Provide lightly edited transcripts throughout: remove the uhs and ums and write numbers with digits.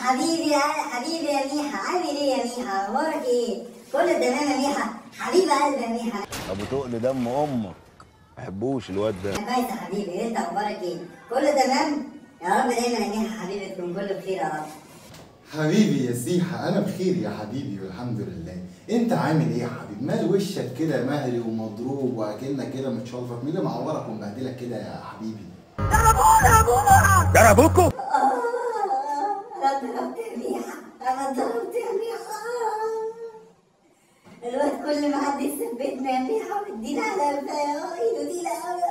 حبيبي حبيبي يا ميحة، عامل ايه يا ميحة؟ اخبارك ايه؟ كله تمام يا ميحة؟ حبيب قلبي يا ميحة. ابو تقل دم امك، ما بحبوش الواد ده. كويس يا حبيبي، انت اخبارك ايه؟ كله تمام؟ يا رب دايما يا ميحة حبيبي تكون كله بخير يا رب. حبيبي يا سيحة، أنا بخير يا حبيبي والحمد لله. أنت عامل إيه يا حبيبي؟ مال وشك كده مهري ومضروب وأكنك كده متشلفط، مين اللي معورك ومبهدلك كده يا حبيبي؟ ضربوكوا؟ انا اتضربت يا ميحة، انا اتضربت يا ميحة. الواد كل ما حد يثبتنا يا ميحة ويدينا على قفايا، ايده دي قوي.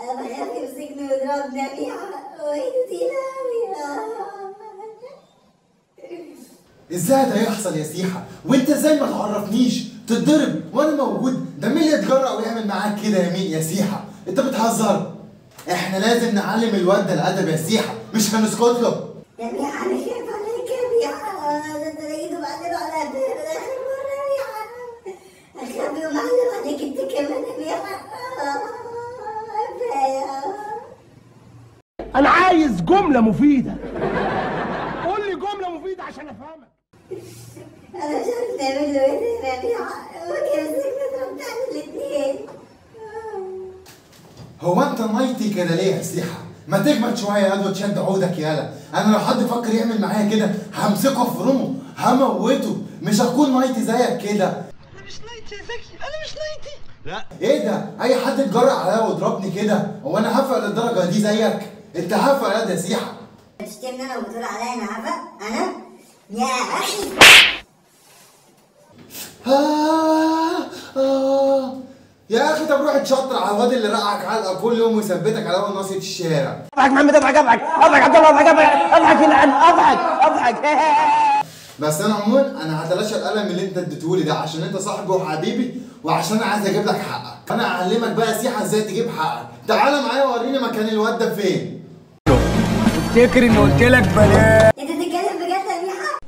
انا بخاف يمسكني ويضربني يا ميحة، وايده دي قوي. إزاي ده يحصل يا سيحة؟ وأنت إزاي ما تعرفنيش؟ تتضرب وأنا موجود؟ ده مين اللي يتجرأ ويعمل معاك كده يا مين يا سيحة؟ أنت بتهزر؟ إحنا لازم نعلم الواد ده الأدب يا سيحة، مش هنسكت له. يا ميحة أنا خايف عليك يا ميحة، ده أنت لقيته معلم على قدامي آخر مرة يا ميحة. أخاف ومعلم عليك أنت كمان يا ميحة. كفاية. أنا عايز جملة مفيدة. قول لي جملة مفيدة عشان أفهمك. أنا مش عارف نعمل له إيه يا ميحة، وكان مسكنا ضربنا إحنا الاتنين. هو أنت نايتي كده ليه يا سيحة؟ ما تجمد شوية يا واد وتشد عودك يالا. أنا لو حد فكر يعمل معايا كده همسكه أفرمه، هموته، مش هكون نايتي زيك كده. أنا مش نايتي يا زكي، أنا مش نايتي. لا ايه ده؟ اي حد اتجرأ عليا وضربني كده، هو انا هفق للدرجه دي زيك؟ انت هفق يا سيحه. بتشتمني أنا وبتقول عليا أنا هفق؟ أنا؟ يا أخي. يا اخي طب روح اتشطر على الواد اللي رقعك علقه كل يوم ويثبتك على اول ناصيه الشارع. اضحك محمد، اضحك اضحك اضحك عبد الله، اضحك اضحك اضحك يلعن، اضحك. بس انا عموما انا هتلاشى القلم اللي انت اديتهولي ده عشان انت صاحبي وحبيبي وعشان انا عايز اجيب لك حقك. انا اعلمك بقى يا سيحه ازاي تجيب حقك. تعالى معايا وريني مكان الواد ده فين. افتكر اني قلت لك بلاش. أنت بتتكلم بجد يا ميحة؟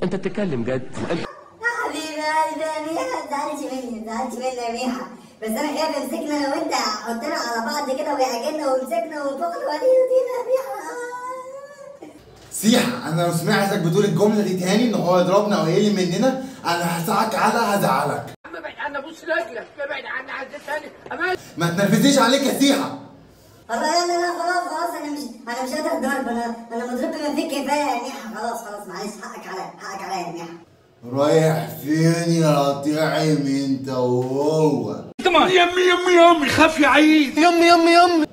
انت بتتكلم جد؟ حبيبي قلبي يا ميحة، متزعلش مني متزعلش مني يا ميحة، بس انا خايف يمسكنا انا وانت حطنا على بعض كده ويعجننا ويمسكنا ونفخنا ودينا يا ميحة. سيحه انا لو سمعتك بتقول الجمله دي تاني ان هو يضربنا او يقل مننا انا هساعدك على هزعلك. ابعد عنا، بص رجلك، ابعد عنا، عايز تاني. ما تنرفزيش عليك يا سيحه. والله لا خلاص انا مش قادر اتضرب، انا مضروب بما فيه كفايه يا ميحة. خلاص معلش، حقك عليا يا ميحة. رايح فين يا طعم انت وهو؟ يمي خاف يا عيد. يمي.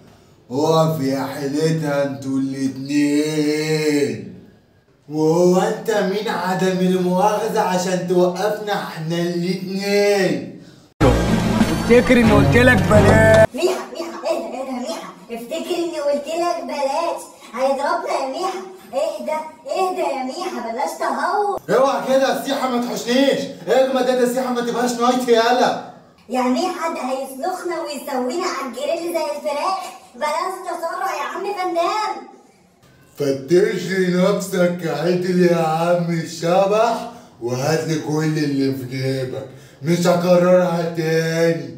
اقف يا حيلتها انتوا الاتنين. وهو انت مين عدم المؤاخذة عشان توقفنا احنا الاتنين؟ افتكر اني قلت لك بلاش. ميحة اهدى يا ميحة، افتكر اني قلت لك بلاش، هيضربنا يا ميحة. اهدى يا ميحة، بلاش تهور. اوعى كده يا سيحة ما تحشنيش، اجمد يا سيحة ما تبقاش نايتي يالا. يعني ايه حد هيسلخنا ويسوينا على الجريل زي الفراخ؟ بلاش تسرع يا عم فنان. فتش لي نفسك عدل يا عم الشبح وهات لي كل اللي في جيبك، مش هكررها تاني.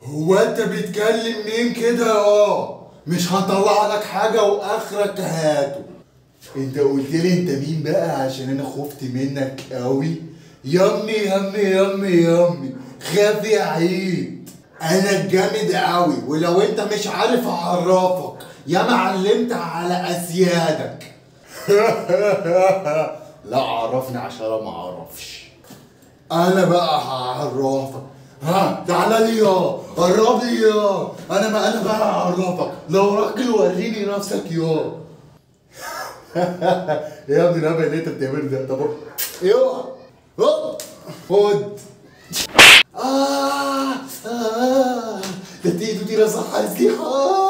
هو انت بتكلم مين كده؟ مش هطلع لك حاجة واخرك هاته. انت قلت لي انت مين بقى عشان انا خفت منك قوي. يمي خاف يا عيد. انا الجامد قوي ولو انت مش عارف اعرفك يا معلمت على اسيادك. لا عرفني عشان انا ما اعرفش. انا بقى هعرفك. تعالى لي يا قرب لي يا انا بقى هعرفك. لو راجل وريني نفسك يا. يا ابني الهبل اللي انت بتعمله ده. طب اوعى خد. ده ايده دي صح يا سيحة.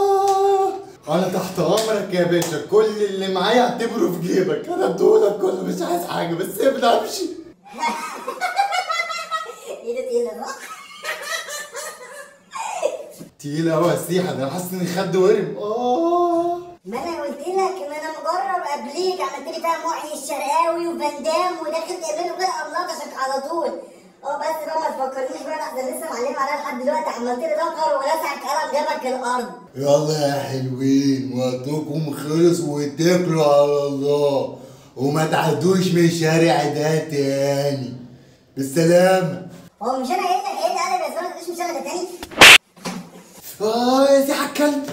انا تحت امرك يا باشا، كل اللي معايا اعتبره في جيبك، انا اديهولك كله مش عايز حاجه بس سيبني امشي. ايده تقيله صح؟ تقيله قوي يا سيحة، ده انا حاسس اني خد ورم. ما انا قلت لك، ما انا مجرب قبليك، عملت لي فيها محيي الشرقاوي وفان دام وداخل تعمله كده قملطشك على طول. بس بقى ما تفكرنيش بقى، احسن لسه معلم عليها لحد دلوقتي، عملت لي ذكر ولسعك قلم جابك الارض. يلا يا حلوين، وقتكم خلص واتكلوا على الله، وما تعدوش من الشارع ده تاني. بالسلامة. هو مش انا قايل لك ايه ده قلم يا زلمه، مش انا ده تاني؟ يا سي الكلب.